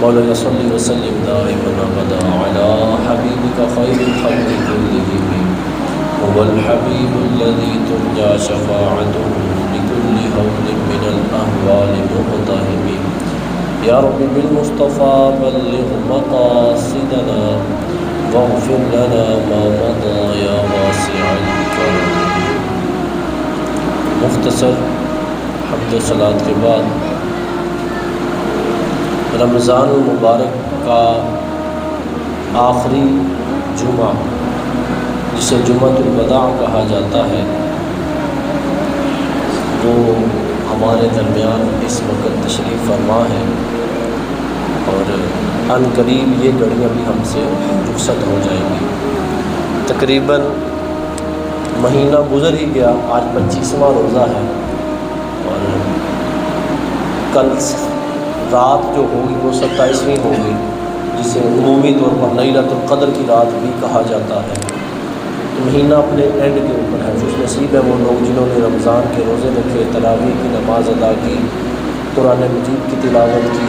مولانا صلی وسلم دائما ابدا علی حبیبک خیر الخلق کلہم هو الحبیب الذی ترجى شفاعته بكل هول من الاهوال مقتحم یا رب بالمصطفى بلغ مقاصدنا واغفر لنا ما مضى یا واسع الکرم۔ مختصر حمد و صلوات کے بعد رمضان المبارک کا آخری جمعہ جسے جمعۃ الوداع کہا جاتا ہے وہ ہمارے درمیان اس وقت تشریف فرما ہے، اور عن قریب یہ گھڑیاں بھی ہم سے رخصت ہو جائیں گی۔ تقریباً مہینہ گزر ہی گیا، آج 25واں روزہ ہے، اور کل رات جو ہوگی وہ 27ویں ہوگی، جسے عمومی طور پر لیلۃ القدر کی رات بھی کہا جاتا ہے۔ تو مہینہ اپنے اینڈ کے اوپر ہے، خوش نصیب ہے وہ لوگ جنہوں نے رمضان کے روزے رکھے، تراویح کی نماز ادا کی، قرآن مجید کی تلاوت کی،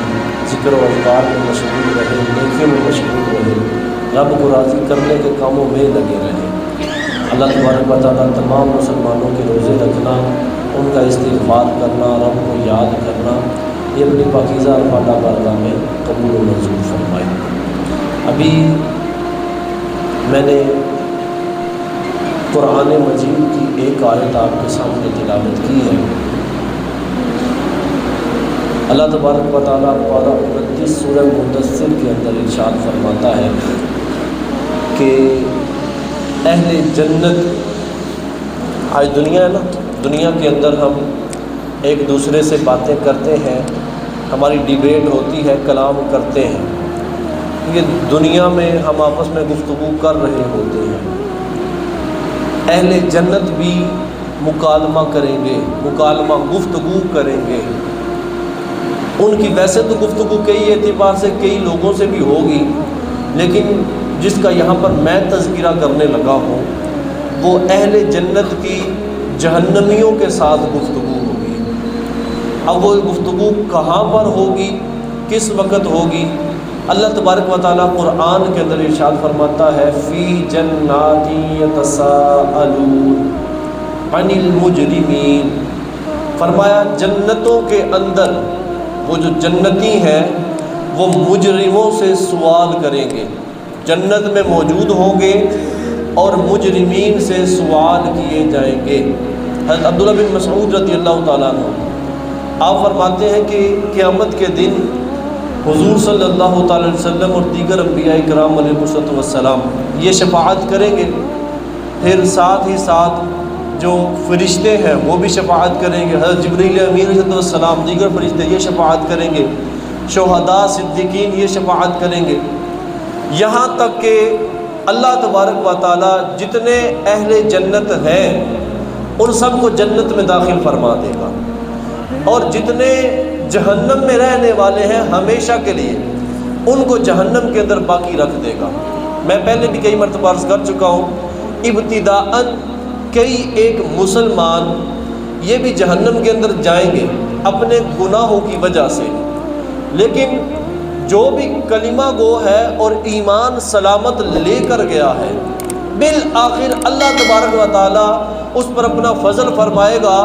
ذکر و اذکار میں مشغول رہے، نیکیوں میں مشغول رہے، رب کو راضی کرنے کے کاموں میں لگے رہے۔ اللہ تبارک و تعالیٰ تمام مسلمانوں کے روزے رکھنا، ان کا استغفار کرنا، رب کو یاد کرنا، یہ اپنی پاکیزہ اور پالا بارگاہ میں قبول و منظور فرمائے۔ ابھی میں نے قرآن مجید کی ایک آیت آپ کے سامنے تلاوت کی ہے۔ اللہ تبارک و تعالیٰ پارہ 29 سورہ مدثر کے اندر ارشاد فرماتا ہے کہ اہل جنت، آج دنیا ہے نا، دنیا کے اندر ہم ایک دوسرے سے باتیں کرتے ہیں، ہماری ڈیبیٹ ہوتی ہے، کلام کرتے ہیں، یہ دنیا میں ہم آپس میں گفتگو کر رہے ہوتے ہیں۔ اہل جنت بھی مکالمہ کریں گے، مکالمہ گفتگو کریں گے۔ ان کی ویسے تو گفتگو کئی اعتبار سے کئی لوگوں سے بھی ہوگی، لیکن جس کا یہاں پر میں تذکرہ کرنے لگا ہوں وہ اہل جنت کی جہنمیوں کے ساتھ گفتگو ہوگی۔ اب وہ گفتگو کہاں پر ہوگی، کس وقت ہوگی؟ اللہ تبارک و تعالیٰ قرآن کے اندر ارشاد فرماتا ہے فی جنات یتساءلون عن المجرمین، فرمایا جنتوں کے اندر وہ جو جنتی ہیں وہ مجرموں سے سوال کریں گے، جنت میں موجود ہوں گے اور مجرمین سے سوال کیے جائیں گے۔ حضرت عبداللہ بن مسعود رضی اللہ تعالیٰ عنہ آپ فرماتے ہیں کہ قیامت کے دن حضور صلی اللہ تعالی وسلم اور دیگر انبیاء کرام علیہ السلام یہ شفاعت کریں گے، پھر ساتھ ہی ساتھ جو فرشتے ہیں وہ بھی شفاعت کریں گے، حضرت جبریل امین علیہ السلام، دیگر فرشتے یہ شفاعت کریں گے، شہداء صدیقین یہ شفاعت کریں گے، یہاں تک کہ اللہ تبارک و تعالیٰ جتنے اہل جنت ہیں ان سب کو جنت میں داخل فرما دے گا، اور جتنے جہنم میں رہنے والے ہیں ہمیشہ کے لیے ان کو جہنم کے اندر باقی رکھ دے گا۔ میں پہلے بھی کئی مرتبہ عرض کر چکا ہوں، ابتداءً کئی ایک مسلمان یہ بھی جہنم کے اندر جائیں گے اپنے گناہوں کی وجہ سے، لیکن جو بھی کلمہ گو ہے اور ایمان سلامت لے کر گیا ہے، بالآخر اللہ تبارک و تعالیٰ اس پر اپنا فضل فرمائے گا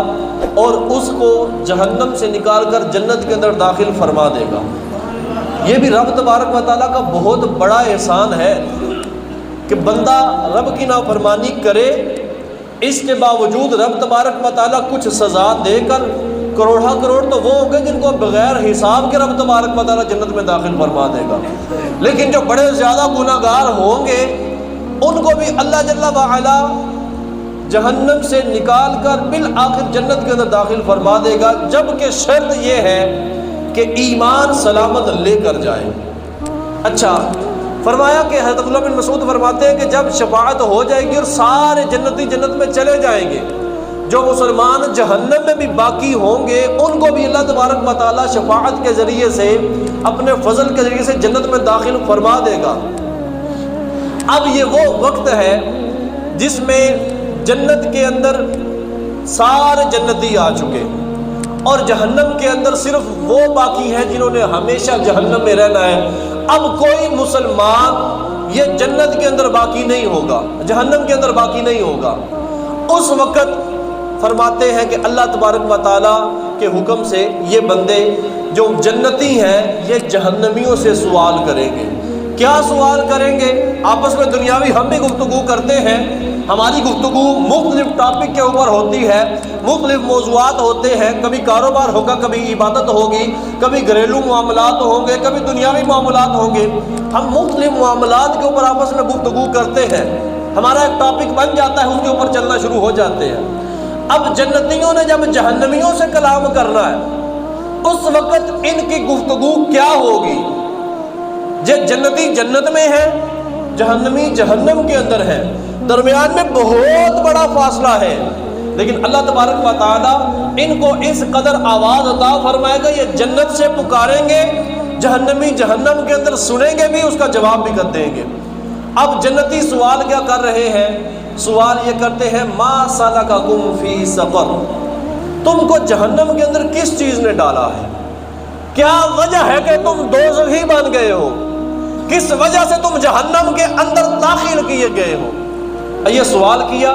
اور اس کو جہنم سے نکال کر جنت کے اندر داخل فرما دے گا۔ یہ بھی رب تبارک و تعالیٰ کا بہت بڑا احسان ہے کہ بندہ رب کی نافرمانی کرے، اس کے باوجود رب تبارک و تعالیٰ کچھ سزا دے کر کروڑا کروڑ تو وہ ہوں گے جن کو بغیر حساب کے رب تبارک و تعالیٰ جنت میں داخل فرما دے گا، لیکن جو بڑے زیادہ گناہ گار ہوں گے ان کو بھی اللہ جل وعلا جہنم سے نکال کر بالآخر جنت کے اندر داخل فرما دے گا، جبکہ شرط یہ ہے کہ ایمان سلامت لے کر جائے۔ اچھا فرمایا کہ حضرت عبداللہ بن مسعود فرماتے ہیں کہ جب شفاعت ہو جائے گی اور سارے جنتی جنت میں چلے جائیں گے، جو مسلمان جہنم میں بھی باقی ہوں گے ان کو بھی اللہ تبارک و تعالیٰ شفاعت کے ذریعے سے اپنے فضل کے ذریعے سے جنت میں داخل فرما دے گا۔ اب یہ وہ وقت ہے جس میں جنت کے اندر سارے جنتی آ چکے اور جہنم کے اندر صرف وہ باقی ہیں جنہوں نے ہمیشہ جہنم میں رہنا ہے۔ اب کوئی مسلمان یہ جنت کے اندر باقی نہیں ہوگا، جہنم کے اندر باقی نہیں ہوگا۔ اس وقت فرماتے ہیں کہ اللہ تبارک و تعالیٰ کے حکم سے یہ بندے جو جنتی ہیں یہ جہنمیوں سے سوال کریں گے۔ کیا سوال کریں گے؟ آپس میں دنیاوی ہم بھی گفتگو کرتے ہیں، ہماری گفتگو مختلف ٹاپک کے اوپر ہوتی ہے، مختلف موضوعات ہوتے ہیں، کبھی کاروبار ہوگا، کبھی عبادت ہوگی، کبھی گھریلو معاملات ہوں گے، کبھی دنیاوی معاملات ہوں گے۔ ہم مختلف معاملات کے اوپر آپس میں گفتگو کرتے ہیں، ہمارا ایک ٹاپک بن جاتا ہے، اس کے اوپر چلنا شروع ہو جاتے ہیں۔ اب جنتیوں نے جب جہنمیوں سے کلام کرنا ہے، اس وقت ان کی گفتگو کیا ہوگی؟ جنتی جنت میں ہے، جہنمی جہنم کے اندر ہے، درمیان میں بہت بڑا فاصلہ ہے، لیکن اللہ تبارک و تعالیٰ ان کو اس قدر آواز عطا فرمائے گا، یہ جنت سے پکاریں گے، جہنمی جہنم کے اندر سنیں گے بھی، اس کا جواب بھی کر دیں گے۔ اب جنتی سوال کیا کر رہے ہیں؟ سوال یہ کرتے ہیں ما سلککم فی سقر، تم کو جہنم کے اندر کس چیز نے ڈالا ہے؟ کیا وجہ ہے کہ تم دوزخی بن گئے ہو؟ کس وجہ سے تم جہنم کے اندر داخل کیے گئے ہو؟ یہ سوال کیا،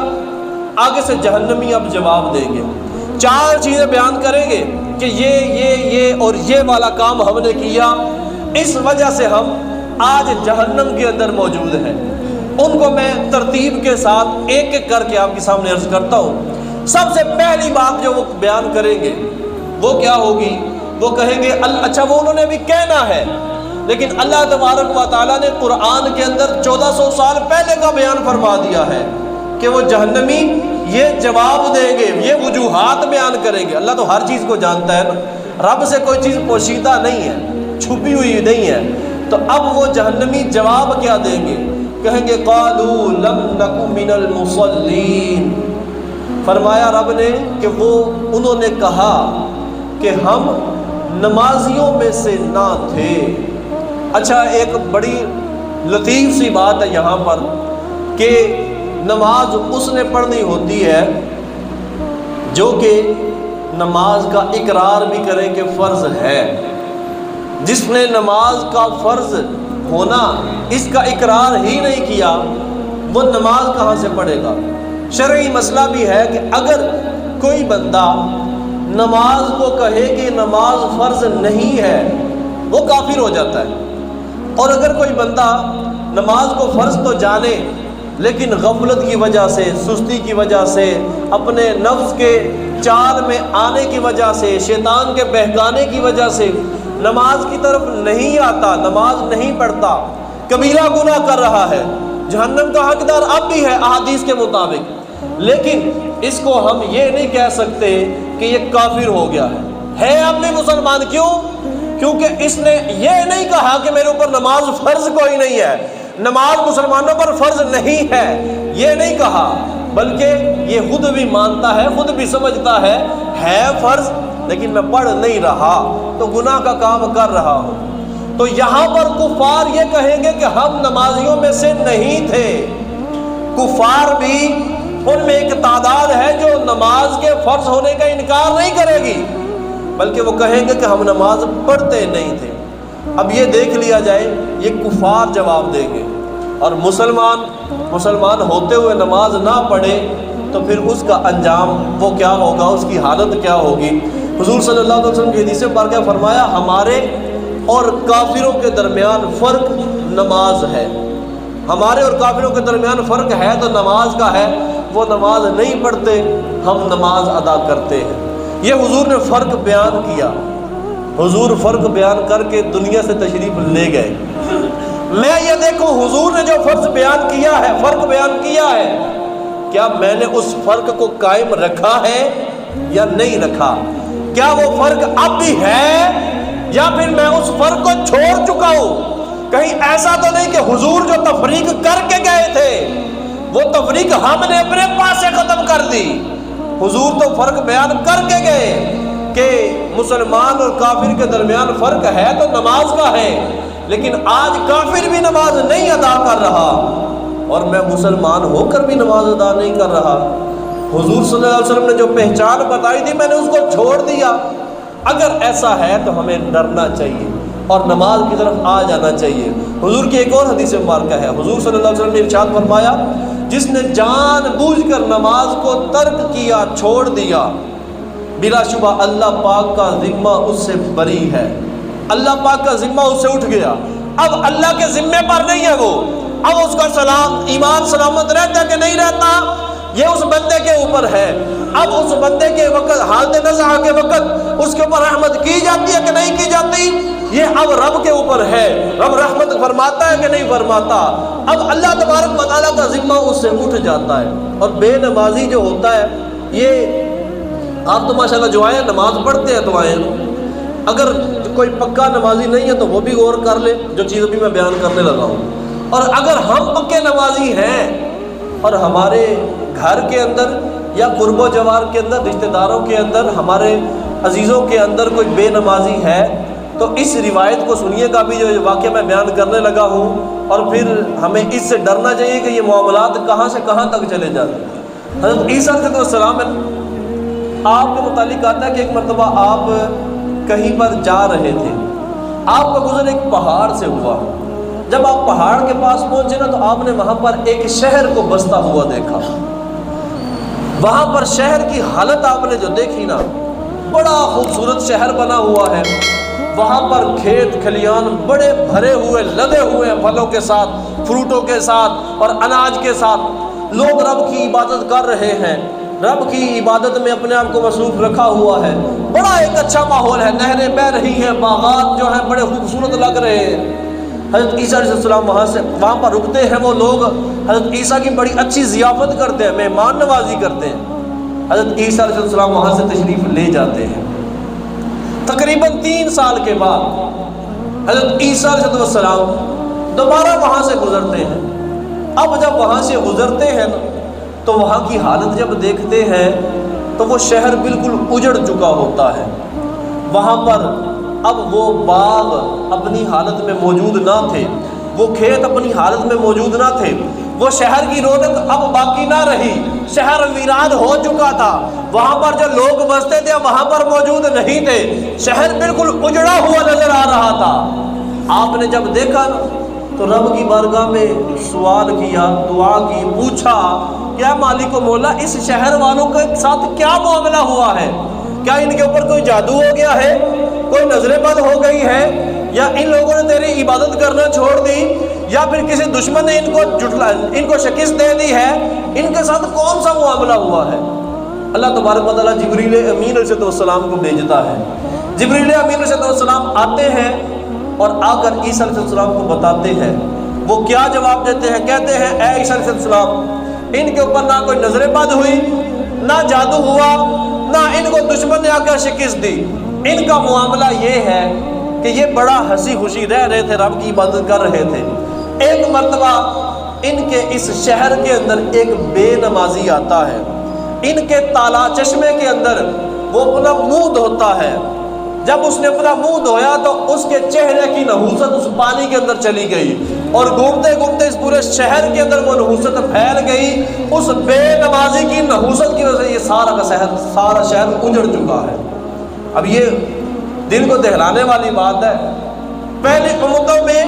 آگے سے جہنمی اب جواب دیں گے، 4 چیزیں بیان کریں گے کہ یہ اور یہ والا کام ہم نے کیا، اس وجہ سے ہم آج جہنم کے اندر موجود ہیں۔ ان کو میں ترتیب کے ساتھ ایک ایک کر کے آپ کے سامنے عرض کرتا ہوں۔ سب سے پہلی بات جو وہ بیان کریں گے وہ کیا ہوگی؟ وہ کہیں گے اچھا وہ انہوں نے بھی کہنا ہے، لیکن اللہ تبارک و تعالیٰ نے قرآن کے اندر 1400 سال پہلے کا بیان فرما دیا ہے کہ وہ جہنمی یہ جواب دیں گے، یہ وجوہات بیان کریں گے۔ اللہ تو ہر چیز کو جانتا ہے نا، رب سے کوئی چیز پوشیدہ نہیں ہے، چھپی ہوئی نہیں ہے۔ تو اب وہ جہنمی جواب کیا دیں گے؟ کہیں گے قالوا لم نک من المصلین، فرمایا رب نے کہ وہ انہوں نے کہا کہ ہم نمازیوں میں سے نہ تھے۔ اچھا ایک بڑی لطیف سی بات ہے یہاں پر کہ نماز اس نے پڑھنی ہوتی ہے جو کہ نماز کا اقرار بھی کرے کہ فرض ہے۔ جس نے نماز کا فرض ہونا اس کا اقرار ہی نہیں کیا، وہ نماز کہاں سے پڑھے گا؟ شرعی مسئلہ بھی ہے کہ اگر کوئی بندہ نماز کو کہے کہ نماز فرض نہیں ہے وہ کافر ہو جاتا ہے، اور اگر کوئی بندہ نماز کو فرض تو جانے لیکن غفلت کی وجہ سے، سستی کی وجہ سے، اپنے نفس کے چال میں آنے کی وجہ سے، شیطان کے بہکانے کی وجہ سے نماز کی طرف نہیں آتا، نماز نہیں پڑھتا، کبیرہ گناہ کر رہا ہے، جہنم کا حقدار اب بھی ہے احادیث کے مطابق، لیکن اس کو ہم یہ نہیں کہہ سکتے کہ یہ کافر ہو گیا ہے اب بھی مسلمان۔ کیوں؟ کیونکہ اس نے یہ نہیں کہا کہ میرے اوپر نماز فرض کوئی نہیں ہے، نماز مسلمانوں پر فرض نہیں ہے، یہ نہیں کہا، بلکہ یہ خود بھی مانتا ہے، خود بھی سمجھتا ہے فرض لیکن میں پڑھ نہیں رہا تو گناہ کا کام کر رہا ہوں۔ تو یہاں پر کفار یہ کہیں گے کہ ہم نمازیوں میں سے نہیں تھے۔ کفار بھی ان میں ایک تعداد ہے جو نماز کے فرض ہونے کا انکار نہیں کرے گی، بلکہ وہ کہیں گے کہ ہم نماز پڑھتے نہیں تھے۔ اب یہ دیکھ لیا جائے یہ کفار جواب دیں گے، اور مسلمان ہوتے ہوئے نماز نہ پڑھے تو پھر اس کا انجام وہ کیا ہوگا، اس کی حالت کیا ہوگی۔ حضور صلی اللہ علیہ وسلم کی حدیث پاک کیا فرمایا؟ ہمارے اور کافروں کے درمیان فرق نماز ہے۔ ہمارے اور کافروں کے درمیان فرق ہے تو نماز کا ہے، وہ نماز نہیں پڑھتے، ہم نماز ادا کرتے ہیں۔ یہ حضور نے فرق بیان کیا، حضور فرق بیان کر کے دنیا سے تشریف لے گئے۔ میں یہ دیکھوں حضور نے جو فرق بیان کیا ہے کیا میں نے اس فرق کو قائم رکھا ہے یا نہیں رکھا؟ کیا وہ فرق اب بھی ہے یا پھر میں اس فرق کو چھوڑ چکا ہوں؟ کہیں ایسا تو نہیں کہ حضور جو تفریق کر کے گئے تھے وہ تفریق ہم نے اپنے پاس سے ختم کر دی۔ حضور تو فرق بیان کر کے گئے کہ مسلمان اور کافر کے درمیان فرق ہے تو نماز کا ہے، لیکن آج کافر بھی نماز نہیں ادا کر رہا اور میں مسلمان ہو کر بھی نماز ادا نہیں کر رہا۔ حضور صلی اللہ علیہ وسلم نے جو پہچان بتائی تھی میں نے اس کو چھوڑ دیا، اگر ایسا ہے تو ہمیں ڈرنا چاہیے اور نماز کی طرف آ جانا چاہیے۔ حضور کی ایک اور حدیث مبارکہ ہے، حضور صلی اللہ علیہ وسلم نے ارشاد فرمایا جس نے جان بوجھ کر نماز کو ترک کیا، چھوڑ دیا، بلا شبہ اللہ پاک کا ذمہ اس سے بری ہے، اللہ پاک کا ذمہ اس سے اٹھ گیا۔ اب اللہ کے ذمے پر نہیں ہے وہ، اب اس کا ایمان سلامت رہتا ہے کہ نہیں رہتا یہ اس بندے کے اوپر ہے۔ اب اس بندے کے وقت حالت نزع کے وقت اس کے اوپر رحمت کی جاتی ہے کہ نہیں کی جاتی، یہ اب رب کے اوپر ہے، رب رحمت فرماتا ہے کہ نہیں فرماتا۔ اب اللہ تبارک و تعالیٰ کا ذمہ اس سے اٹھ جاتا ہے۔ اور بے نمازی جو ہوتا ہے، یہ آپ تو ماشاءاللہ جو آئے نماز پڑھتے ہیں تو آئے، اگر کوئی پکا نمازی نہیں ہے تو وہ بھی غور کر لے جو چیز ابھی میں بیان کرنے لگا ہوں۔ اور اگر ہم پکے نمازی ہیں اور ہمارے گھر کے اندر یا قرب و جوار کے اندر، رشتہ داروں کے اندر، ہمارے عزیزوں کے اندر کوئی بے نمازی ہے تو اس روایت کو سنیے گا بھی جو واقعہ میں بیان کرنے لگا ہوں، اور پھر ہمیں اس سے ڈرنا چاہیے کہ یہ معاملات کہاں سے کہاں تک چلے جاتے ہیں۔ حضرت عیسیٰ علیہ السلام آپ کے متعلق آتا ہے کہ ایک مرتبہ آپ کہیں پر جا رہے تھے، آپ کا گزر ایک پہاڑ سے ہوا، جب آپ پہاڑ کے پاس پہنچے نا تو آپ نے وہاں پر ایک شہر کو بستا ہوا دیکھا۔ وہاں پر شہر کی حالت آپ نے جو دیکھی نا، بڑا خوبصورت شہر بنا ہوا ہے، وہاں پر کھیت کھلیان بڑے بھرے ہوئے لدے ہوئے ہیں پھلوں کے ساتھ، فروٹوں کے ساتھ اور اناج کے ساتھ، لوگ رب کی عبادت کر رہے ہیں، رب کی عبادت میں اپنے آپ کو مصروف رکھا ہوا ہے، بڑا ایک اچھا ماحول ہے، نہریں بہہ رہی ہیں، باغات جو ہیں بڑے خوبصورت لگ رہے ہیں۔ حضرت عیسیٰ علیہ السلام وہاں پر رکتے ہیں، وہ لوگ حضرت عیسیٰ کی بڑی اچھی ضیافت کرتے ہیں، مہمان نوازی کرتے ہیں۔ حضرت عیسیٰ علیہ السلام وہاں سے تشریف لے جاتے ہیں۔ تقریباً 3 سال کے بعد حضرت عیسیٰ علیہ السلام دوبارہ وہاں سے گزرتے ہیں۔ اب جب وہاں سے گزرتے ہیں تو وہاں کی حالت جب دیکھتے ہیں تو وہ شہر بالکل اجڑ چکا ہوتا ہے، وہاں پر اب وہ باغ اپنی حالت میں موجود نہ تھے، وہ کھیت اپنی حالت میں موجود نہ تھے، وہ شہر کی رونق اب باقی نہ رہی، شہر ویران ہو چکا تھا، وہاں پر جو لوگ بستے تھے وہاں پر موجود نہیں تھے، شہر بالکل اجڑا ہوا نظر آ رہا تھا۔ آپ نے جب دیکھا تو رب کی بارگاہ میں سوال کیا، دعا کی، پوچھا کیا مالک و مولا اس شہر والوں کے ساتھ کیا معاملہ ہوا ہے؟ کیا ان کے اوپر کوئی جادو ہو گیا ہے، کوئی نظر بد ہو گئی ہے، یا ان لوگوں نے تیری عبادت کرنا چھوڑ دی، یا پھر کسی دشمن نے ان کو شکست دے دی ہے، ان کے ساتھ کون سا معاملہ ہوا ہے؟ اللہ تبارک و تعالیٰ جبریل امین علیہ السلام کو بھیجتا ہے۔ جبریل امین علیہ السلام آتے ہیں اور آ کر عیسیٰ علیہ السلام کو بتاتے ہیں۔ وہ کیا جواب دیتے ہیں؟ کہتے ہیں اے عیسیٰ علیہ السلام، ان کے اوپر نہ کوئی نظر بد ہوئی، نہ جادو ہوا، نہ ان کو دشمن نے آ کر شکست دی، ان کا معاملہ یہ ہے کہ یہ بڑا ہنسی خوشی رہ رہے تھے، رب کی عبادت کر رہے تھے۔ ایک مرتبہ ان کے اس شہر کے اندر ایک بے نمازی آتا ہے، ان کے تالا چشمے کے اندر وہ اپنا منہ دھوتا ہے، جب اس نے اپنا منہ دھویا تو اس کے چہرے کی نحوست اس پانی کے اندر چلی گئی، اور گھومتے گھومتے اس پورے شہر کے اندر وہ نحوست پھیل گئی۔ اس بے نمازی کی نحوست کی وجہ سے یہ سارا شہر اجڑ چکا ہے۔ اب یہ دل کو دہلانے والی بات ہے، پہلی امتوں میں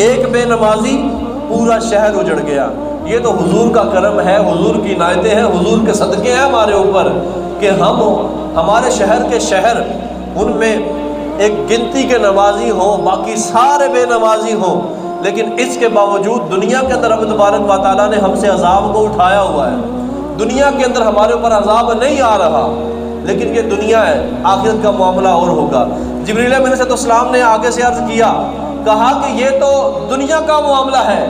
ایک بے نمازی پورا شہر اجڑ گیا۔ یہ تو حضور کا کرم ہے، حضور کی عنایتیں ہیں، حضور کے صدقے ہیں ہمارے اوپر کہ ہمارے شہر کے شہر ان میں ایک گنتی کے نمازی ہوں، باقی سارے بے نمازی ہوں، لیکن اس کے باوجود دنیا کے اندر رب تبارک و تعالیٰ نے ہم سے عذاب کو اٹھایا ہوا ہے۔ دنیا کے اندر ہمارے اوپر عذاب نہیں آ رہا، لیکن یہ دنیا ہے، آخرت کا معاملہ اور ہوگا۔ جبریل علیہ السلام نے آگے سے عرض کیا، کہا کہ یہ تو دنیا کا معاملہ ہے،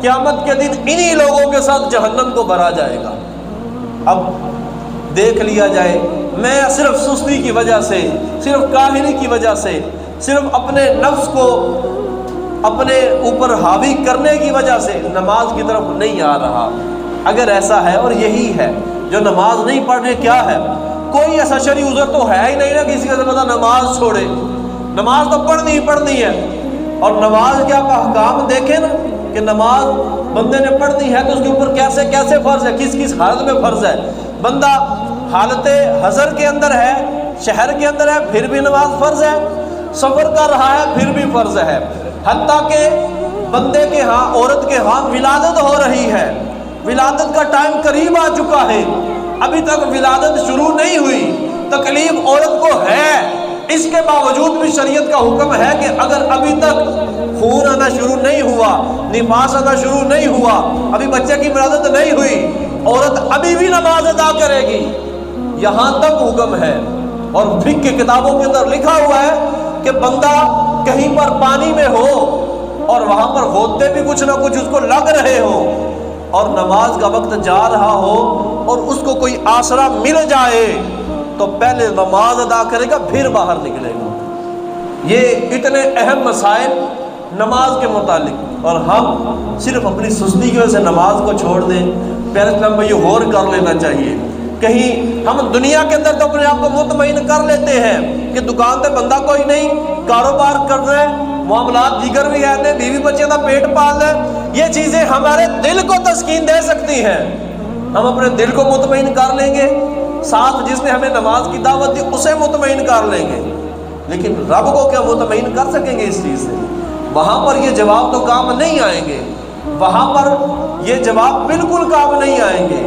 قیامت کے دن انہی لوگوں کے ساتھ جہنم کو بھرا جائے گا۔ اب دیکھ لیا جائے، میں صرف سستی کی وجہ سے، صرف کاہلی کی وجہ سے، صرف اپنے نفس کو اپنے اوپر حاوی کرنے کی وجہ سے نماز کی طرف نہیں آ رہا۔ اگر ایسا ہے، اور یہی ہے جو نماز نہیں پڑھ رہے، کیا ہے؟ کوئی ایسا شرعی عذر تو ہے ہی نہیں نا کسی کا بندہ نماز چھوڑے، نماز تو پڑھنی ہی پڑھنی ہے۔ اور نماز کے آپ احکام دیکھیں نا کہ نماز بندے نے پڑھنی ہے تو اس کے اوپر کیسے کیسے فرض ہے، کس کس حالت میں فرض ہے۔ بندہ حالت حضر کے اندر ہے، شہر کے اندر ہے پھر بھی نماز فرض ہے، سفر کر رہا ہے پھر بھی فرض ہے، حتیٰ کہ بندے کے ہاں، عورت کے ہاں ولادت ہو رہی ہے، ولادت کا ٹائم قریب آ چکا ہے، ابھی تک ولادت شروع نہیں ہوئی، تکلیف عورت کو ہے، اس کے باوجود بھی شریعت کا حکم ہے کہ اگر ابھی تک خون آنا شروع نہیں ہوا، نفاس آنا شروع نہیں ہوا، ابھی بچے کی ولادت نہیں ہوئی، عورت ابھی بھی نماز ادا کرے گی، یہاں تک حکم ہے۔ اور فقہ کی کتابوں کے اندر لکھا ہوا ہے کہ بندہ کہیں پر پانی میں ہو اور وہاں پر ہوتے بھی کچھ نہ کچھ اس کو لگ رہے ہو اور نماز کا وقت جا رہا ہو اور اس کو کوئی آسرا مل جائے تو پہلے نماز ادا کرے گا پھر باہر نکلے گا۔ یہ اتنے اہم مسائل نماز کے متعلق، اور ہم صرف اپنی سستی کی وجہ سے نماز کو چھوڑ دیں۔ پیارے اسلام بھائی، غور کر لینا چاہیے۔ کہیں ہم دنیا کے اندر تو اپنے آپ کو مطمئن کر لیتے ہیں کہ دکان پہ بندہ کوئی نہیں، کاروبار کر رہے ہیں، معاملات دیگر بھی ہیں، بیوی بچے کا پیٹ پال رہے ہیں، یہ چیزیں ہمارے دل کو تسکین دے سکتی ہیں، ہم اپنے دل کو مطمئن کر لیں گے، ساتھ جس نے ہمیں نماز کی دعوت دی اسے مطمئن کر لیں گے، لیکن رب کو کیا مطمئن کر سکیں گے اس چیز سے؟ وہاں پر یہ جواب تو کام نہیں آئیں گے، وہاں پر یہ جواب بالکل کام نہیں آئیں گے،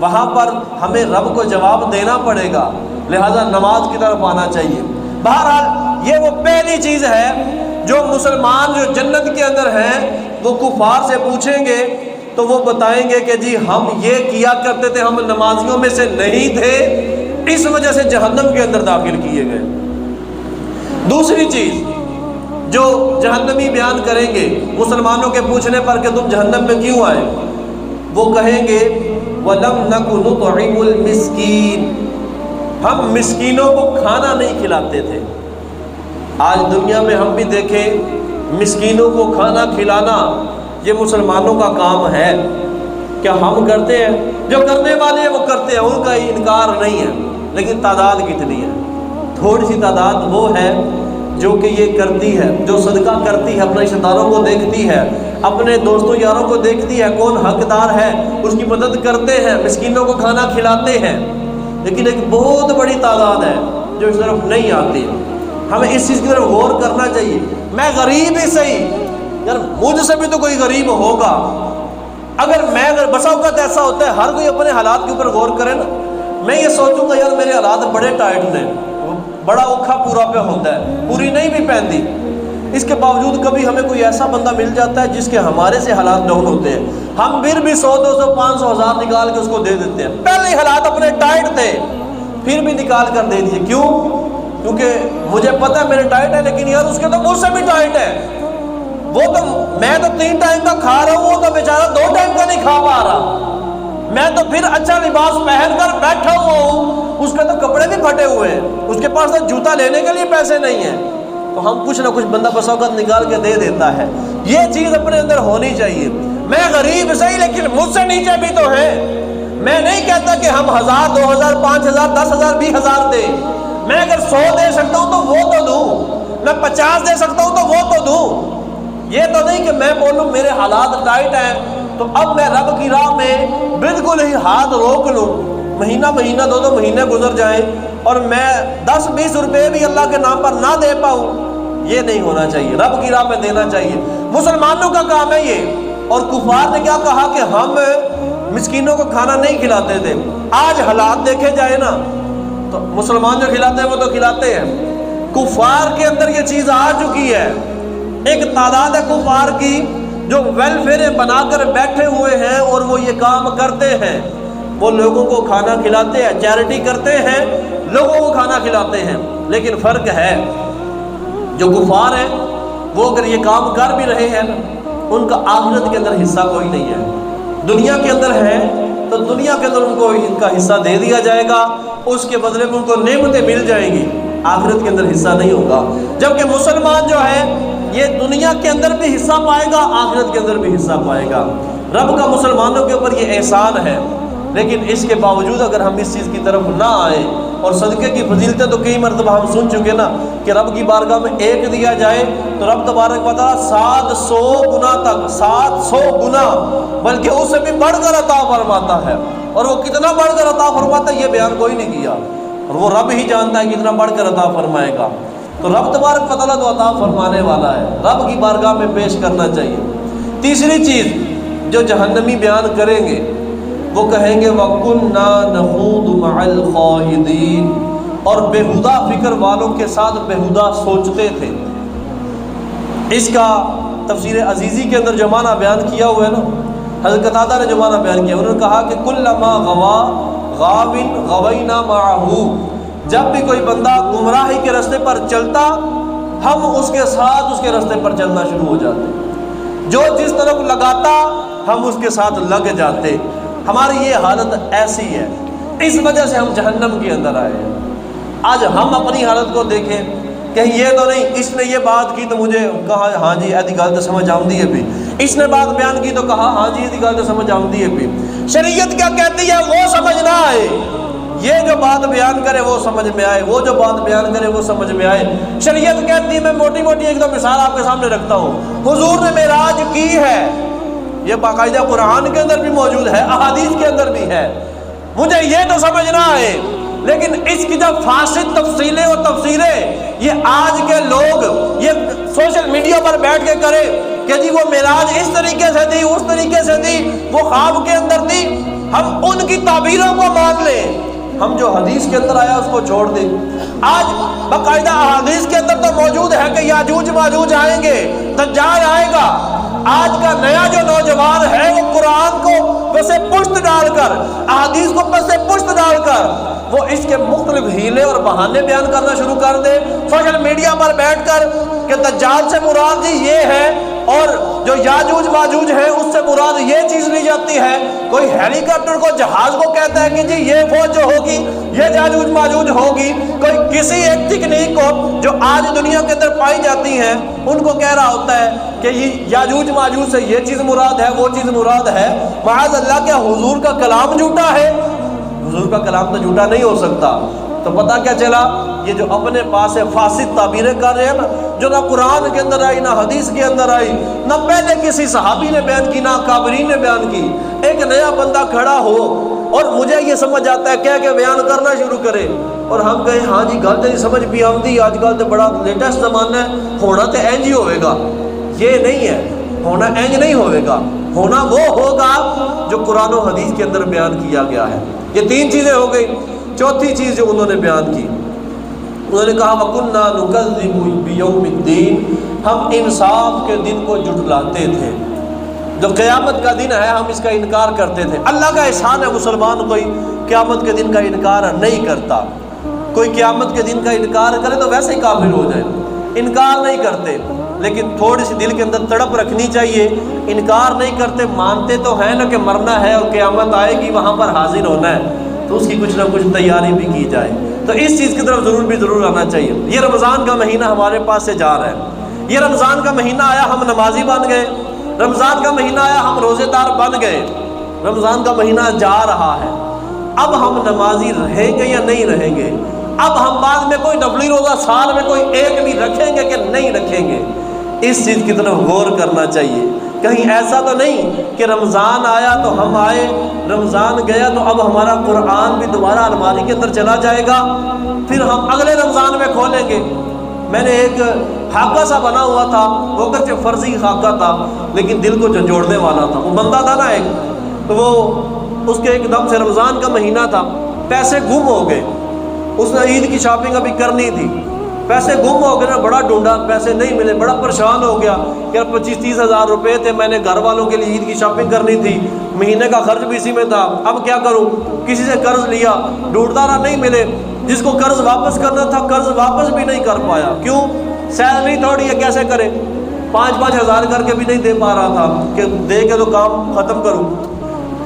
وہاں پر ہمیں رب کو جواب دینا پڑے گا، لہذا نماز کی طرف آنا چاہیے۔ بہرحال یہ وہ پہلی چیز ہے جو مسلمان جو جنت کے اندر ہیں وہ کفار سے پوچھیں گے تو وہ بتائیں گے کہ جی ہم یہ کیا کرتے تھے، ہم نمازیوں میں سے نہیں تھے، اس وجہ سے جہنم کے اندر داخل کیے گئے۔ دوسری چیز جو جہنمی بیان کریں گے مسلمانوں کے پوچھنے پر کہ تم جہنم میں کیوں آئے، وہ کہیں گے وَلَمْ نَكُ نُطْعِمُ الْمِسْكِينَ، ہم مسکینوں کو کھانا نہیں کھلاتے تھے۔ آج دنیا میں ہم بھی دیکھیں مسکینوں کو کھانا کھلانا یہ مسلمانوں کا کام ہے، کیا ہم کرتے ہیں؟ جو کرنے والے ہیں وہ کرتے ہیں، ان کا انکار نہیں ہے، لیکن تعداد کتنی ہے؟ تھوڑی سی تعداد وہ ہے جو کہ یہ کرتی ہے، جو صدقہ کرتی ہے، اپنے رشتہ داروں کو دیکھتی ہے، اپنے دوستوں یاروں کو دیکھتی ہے، کون حقدار ہے اس کی مدد کرتے ہیں، مسکینوں کو کھانا کھلاتے ہیں، لیکن ایک بہت بڑی تعداد ہے جو اس طرف نہیں آتی۔ ہمیں اس چیز کی طرف غور کرنا چاہیے۔ میں غریب ہی صحیح، یار مجھ سے بھی تو کوئی غریب ہوگا، اگر بسا اوقات ایسا ہوتا ہے ہر کوئی اپنے حالات کے اوپر غور کرے نا، میں یہ سوچوں گا یار میرے حالات بڑے ٹائٹ نے، بڑا اوکھا پورا پہ ہوتا ہے، پوری نہیں بھی پہنتی، اس کے باوجود کبھی ہمیں کوئی ایسا بندہ مل جاتا ہے جس کے ہمارے سے حالات ڈاؤن ہوتے ہیں، ہم پھر بھی 100 200 500 1000 نکال کے اس کو دے دیتے ہیں۔ پہلے حالات اپنے ٹائٹ تھے پھر بھی نکال کر دے دیے، کیوں؟ کیونکہ مجھے پتہ ہے میرے ٹائٹ ہے، لیکن یار اس کے تو مجھ سے بھی ٹائٹ ہے، وہ تو میں تو 3 ٹائم کا کھا رہا ہوں، وہ تو بیچارہ 2 ٹائم کا نہیں کھا پا رہا، میں تو پھر اچھا لباس پہن کر بیٹھا ہوا ہوں، اس کے تو کپڑے بھی پھٹے ہوئے ہیں، اس کے پاس تو جوتا لینے کے لیے پیسے نہیں ہیں، تو ہم کچھ نہ کچھ بندہ بس اوقات نکال کے دے دیتا ہے۔ یہ چیز اپنے اندر ہونی چاہیے۔ میں غریب صحیح لیکن مجھ سے نیچے بھی تو ہے، میں نہیں کہتا کہ ہم 1000 2000 5000 10000 20000 دیں، میں اگر 100 دے سکتا ہوں تو وہ تو دوں، میں 50 دے سکتا ہوں تو وہ تو دوں، یہ تو نہیں کہ میں بولوں میرے حالات ٹائٹ ہیں تو اب میں رب کی راہ میں بالکل ہی ہاتھ روک لوں، مہینہ 2 مہینے گزر جائیں اور میں 10 20 روپے بھی اللہ کے نام پر نہ دے پاؤں، یہ نہیں ہونا چاہیے، رب کی راہ میں دینا چاہیے۔ مسلمانوں کا کام ہے یہ، اور کفار نے کیا کہا کہ ہم مسکینوں کو کھانا نہیں کھلاتے تھے۔ آج حالات دیکھے جائے نا تو مسلمان جو کھلاتے ہیں وہ تو کھلاتے ہیں، کفار کے اندر یہ چیز آ چکی ہے، ایک تعداد ہے کفار کی جو ویلفیئر بنا کر بیٹھے ہوئے ہیں اور وہ یہ کام کرتے ہیں، وہ لوگوں کو کھانا کھلاتے ہیں، چیریٹی کرتے ہیں، لوگوں کو کھانا کھلاتے ہیں، لیکن فرق ہے جو کفار ہیں وہ اگر یہ کام کر بھی رہے ہیں ان کا آخرت کے اندر حصہ کوئی نہیں ہے، دنیا کے اندر ہے تو دنیا کے اندر ان کو ان کا حصہ دے دیا جائے گا، اس کے بدلے میں ان کو نعمتیں مل جائیں گی، آخرت کے اندر حصہ نہیں ہوگا۔ جبکہ مسلمان جو ہے یہ دنیا کے اندر بھی حصہ پائے گا، آخرت کے اندر بھی حصہ پائے گا، رب کا مسلمانوں کے اوپر یہ احسان ہے۔ لیکن اس کے باوجود اگر ہم اس چیز کی طرف نہ آئیں، اور صدقے کی فضیلتیں تو کئی مرتبہ ہم سن چکے نا کہ رب کی بارگاہ میں 1 دیا جائے تو رب تبارک و تعالیٰ 700 گنا تک، 700 گنا بلکہ اس سے بھی بڑھ کر عطا فرماتا ہے، اور وہ کتنا بڑھ کر عطا فرماتا ہے یہ بیان کوئی نہیں کیا۔ اور وہ رب ہی جانتا ہے کتنا بڑھ کر عطا فرمائے گا. تو رب تبارک و تعالیٰ تو عطا فرمانے والا ہے، رب کی بارگاہ میں پیش کرنا چاہیے. تیسری چیز جو جہنمی بیان کریں گے وہ کہیں گے وَكُنَّا نَخُوضُ مَعَ الْخَائِضِينَ، اور بےہودہ فکر والوں کے ساتھ بےہودہ سوچتے تھے. اس کا تفسیر عزیزی کے اندر جو معنی بیان کیا ہوا ہے نا، حضرت قتادہ نے جو معنی بیان کیا، انہوں نے کہا کہ کلما غوا غاوٍ غوینا معہ، جب بھی کوئی بندہ گمراہی کے راستے پر چلتا ہم اس کے ساتھ اس کے راستے پر چلنا شروع ہو جاتے، جو جس طرف لگاتا ہم اس کے ساتھ لگ جاتے. ہماری یہ حالت ایسی ہے، اس وجہ سے ہم جہنم کے اندر آئے ہیں. آج ہم اپنی حالت کو دیکھیں، کہیں یہ تو نہیں اس نے یہ بات کی تو مجھے کہا ہاں جی ایسی گل تو سمجھ آمدی ہے بھی، اس نے بات بیان کی تو کہا ہاں جی ایسی گل تو سمجھ آمدی ہے بھی. شریعت کیا کہتی ہے وہ سمجھ نہ آئے، یہ جو بات بیان کرے وہ سمجھ میں آئے، وہ جو بات بیان کرے وہ سمجھ میں آئے. شریعت کہتی ہے، میں موٹی موٹی ایک دو مثال آپ کے سامنے رکھتا ہوں. حضور نے معراج کی ہے، یہ باقاعدہ قرآن کے اندر بھی موجود ہے، احادیث کے اندر بھی ہے. مجھے یہ تو سمجھ نہ آئے، لیکن اس کی جب فاسد تفصیلیں اور تفسیریں یہ آج کے لوگ یہ سوشل میڈیا پر بیٹھ کے کرے کہ جی وہ معراج اس طریقے سے تھی، اس طریقے سے تھی، وہ خواب کے اندر تھی، ہم ان کی تعبیروں کو مان لیں، ہم جو حدیث کے اندر آیا اس کو چھوڑ دیں. آج باقاعدہ احادیث کے اندر تو موجود ہے کہ یاجوج ماجوج آئیں گے، دجال آئے گا. آج کا نیا جو نوجوان ہے وہ قرآن کو پسے پشت ڈال کر، احادیث کو پسے پشت ڈال کر وہ اس کے مختلف ہیلے اور بہانے بیان کرنا شروع کر دے. سوشل میڈیا پر بیٹھ کر کہ دجال سے مراد جی یہ ہے، اور جو یاجوج ماجوج ہے اس سے مراد یہ چیز لی جاتی ہے. کوئی ہیلی کاپٹر کو جہاز کو کہتا ہے کہ جی یہ فوج جو ہوگی یہ یاجوج ماجوج ہوگی. کوئی کسی ایک تکنیک کو جو آج دنیا کے اندر پائی جاتی ہیں ان کو کہہ رہا ہوتا ہے کہ یہ یاجوج ماجوج سے یہ چیز مراد ہے، وہ چیز مراد ہے. معاذ اللہ کیا حضور کا کلام جھوٹا ہے؟ حضور کا کلام تو جھوٹا نہیں ہو سکتا. تو پتہ کیا چلا، یہ جو اپنے پاس فاسد تعبیریں کر رہے ہیں نا، جو نہ قرآن کے اندر آئی، نہ حدیث کے اندر آئی، نہ پہلے کسی صحابی نے بیان کی، نہ کابرین نے بیان کی. ایک نیا بندہ کھڑا ہو اور مجھے یہ سمجھ آتا ہے کہہ کے بیان کرنا شروع کرے اور ہم کہیں ہاں جی گل تو سمجھ بھی آمدی، آج کل تو بڑا لیٹسٹ زمانہ ہے، ہونا تو اینج ہی ہوئے گا. یہ نہیں ہے، ہونا اینج نہیں ہوئے گا، ہونا وہ ہوگا جو قرآن و حدیث کے اندر بیان کیا گیا ہے. یہ تین چیزیں ہو گئی. چوتھی چیز جو انہوں نے بیان کی، انہوں نے کہا وَكُنَّا نُكَذِّبُ بِيَوْمِ الدِّينِ، ہم انصاف کے دن کو جھٹلاتے تھے. جو قیامت کا دن ہے ہم اس کا انکار کرتے تھے. اللہ کا احسان ہے مسلمان کوئی قیامت کے دن کا انکار نہیں کرتا. کوئی قیامت کے دن کا انکار کرے تو ویسے ہی کافر ہو جائے. انکار نہیں کرتے، لیکن تھوڑی سی دل کے اندر تڑپ رکھنی چاہیے. انکار نہیں کرتے، مانتے تو ہیں نا کہ مرنا ہے اور قیامت آئے گی، وہاں پر حاضر ہونا ہے، تو اس کی کچھ نہ کچھ تیاری بھی کی جائے. تو اس چیز کی طرف ضرور آنا چاہیے. یہ رمضان کا مہینہ ہمارے پاس سے جا رہا ہے. یہ رمضان کا مہینہ آیا ہم نمازی بن گئے، رمضان کا مہینہ آیا ہم روزے دار بن گئے، رمضان کا مہینہ جا رہا ہے. اب ہم نمازی رہیں گے یا نہیں رہیں گے؟ اب ہم بعد میں کوئی نفلی روزہ سال میں کوئی ایک بھی رکھیں گے کہ نہیں رکھیں گے؟ اس چیز کی طرف غور کرنا چاہیے. کہیں ایسا تو نہیں کہ رمضان آیا تو ہم آئے، رمضان گیا تو اب ہمارا قرآن بھی دوبارہ الماری کے اندر چلا جائے گا، پھر ہم اگلے رمضان میں کھولیں گے. میں نے ایک خاکہ سا بنا ہوا تھا، وہ اگرچہ فرضی خاکہ تھا لیکن دل کو جھنجھوڑنے والا تھا. وہ بندہ تھا نا ایک، تو وہ اس کے ایک دم سے رمضان کا مہینہ تھا، پیسے گم ہو گئے. اس نے عید کی شاپنگ ابھی کرنی تھی، پیسے گم ہو گئے نا، بڑا ڈھونڈا، پیسے نہیں ملے، بڑا پریشان ہو گیا کہ 25-30 ہزار روپے تھے، میں نے گھر والوں کے لیے عید کی شاپنگ کرنی تھی، مہینے کا خرچ بھی اسی میں تھا، اب کیا کروں؟ کسی سے قرض لیا، ڈھونڈتا رہا، نہیں ملے. جس کو قرض واپس کرنا تھا قرض واپس بھی نہیں کر پایا. کیوں؟ سیلری تھوڑی ہے، کیسے کرے؟ 5-5 ہزار کر کے بھی نہیں دے پا رہا تھا کہ دے کے تو کام ختم کروں.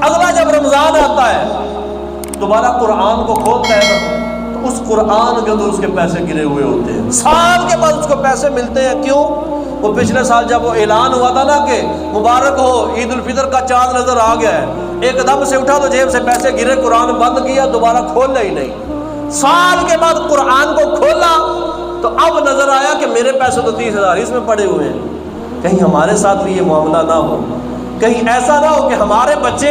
اگلا جب رمضان آتا ہے دوبارہ قرآن کو کھولتا ہے نا، اس قرآن کے اندر اس کے پیسے گرے ہوئے ہوتے ہیں. سال کے بعد اس کو پیسے ملتے ہیں. کیوں؟ وہ پچھلے سال جب وہ اعلان ہوا تھا نا کہ مبارک ہو عید الفطر کا چاند نظر آ گیا ہے، ایک دم سے اٹھا تو جیب سے پیسے گرے، قرآن بند کیا، دوبارہ کھولنا ہی نہیں. سال کے بعد قرآن کو کھولا تو اب نظر آیا کہ میرے پیسے تو 30 ہزار اس میں پڑے ہوئے ہیں. کہیں ہمارے ساتھ بھی یہ معاملہ نہ ہو، کہیں ایسا نہ ہو کہ ہمارے بچے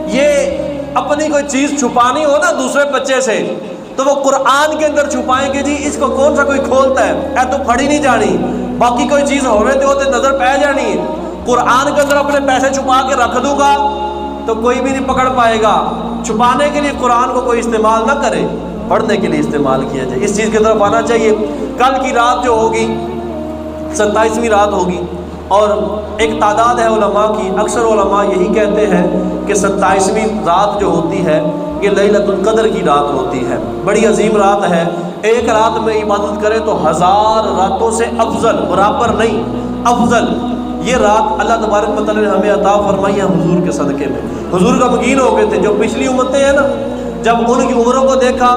یہ اپنی کوئی چیز چھپانی ہو نا دوسرے بچے سے، تو تو وہ قرآن کے اندر چھپائیں کہ جی اس کو کون سا کوئی کھولتا ہے، اے تو پھڑی نہیں جانی، باقی کوئی چیز ہوئے تو نظر پہ جانی ہے۔ قرآن کے اندر اپنے پیسے چھپا کے رکھ دوں گا تو کوئی بھی نہیں پکڑ پائے گا۔ چھپانے کے لیے قرآن کو کوئی استعمال نہ کرے، پڑھنے کے لیے استعمال کیا جائے، اس چیز کی طرف آنا چاہیے۔ کل کی رات جو ہوگی 27ویں رات ہوگی، اور ایک تعداد ہے علماء کی، اکثر علماء یہی کہتے ہیں کہ 27ویں رات جو ہوتی ہے یہ لیلۃ القدر کی رات ہوتی ہے، بڑی عظیم رات ہے۔ ایک رات میں عبادت کرے تو 1000 راتوں سے افضل، برابر نہیں، افضل یہ رات اللہ تبارک و تعالیٰ نے ہمیں عطا فرمائی ہے حضور کے صدقے میں۔ حضور غمگین ہو گئے تھے، جو پچھلی امتیں ہیں نا، جب ان کی عمروں کو دیکھا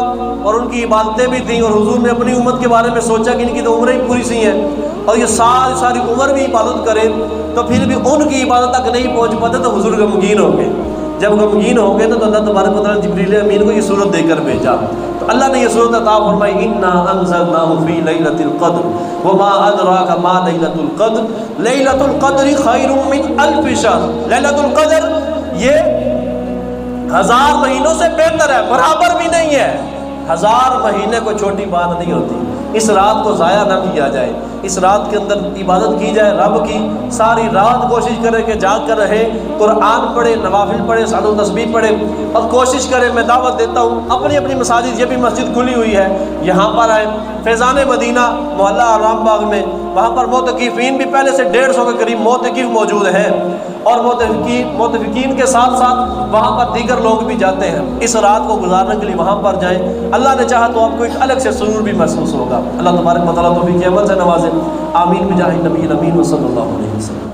اور ان کی عبادتیں بھی تھیں، اور حضور نے اپنی امت کے بارے میں سوچا کہ ان کی تو عمریں ہی پوری سی ہیں اور یہ ساری عمر بھی عبادت کرے تو پھر بھی ان کی عبادت تک نہیں پہنچ پاتے، تو حضور غمگین ہو گئے۔ جب غمگین ہو گئے نا تو اللہ تبارک و تعالیٰ نے جبریل امین کو یہ صورت دے کر بھیجا، تو اللہ نے یہ صورت عطا فرمائی، انا انزلناہ فی لیلۃ القدر وما ادراک ما لیلۃ القدر لیلۃ القدر خیر من الف شہر۔ لیلۃ القدر یہ 1000 مہینوں سے بہتر ہے، برابر بھی نہیں ہے۔ 1000 مہینے کو چھوٹی بات نہیں ہوتی۔ اس رات کو ضائع نہ کیا جائے، اس رات کے اندر عبادت کی جائے رب کی، ساری رات کوشش کرے کہ جاگ کر رہے، قرآن پڑھے، نوافل پڑھے، صلاۃ و تسبیح پڑھے، اور کوشش کرے، میں دعوت دیتا ہوں اپنی اپنی مساجد، یہ بھی مسجد کھلی ہوئی ہے، یہاں پر آئے، فیضان مدینہ محلہ آرام باغ میں، وہاں پر معتکفین بھی پہلے سے 150 کے قریب معتکف موجود ہیں، اور معتکفین کے ساتھ ساتھ وہاں پر دیگر لوگ بھی جاتے ہیں۔ اس رات کو گزارنے کے لیے وہاں پر جائیں، اللہ نے چاہا تو آپ کو ایک الگ سے سرور بھی محسوس ہوگا۔ اللہ تبارک و تعالیٰ توفیق عمل سے نوازے، آمین بجاہ نبی امین و صلی اللہ علیہ وسلم۔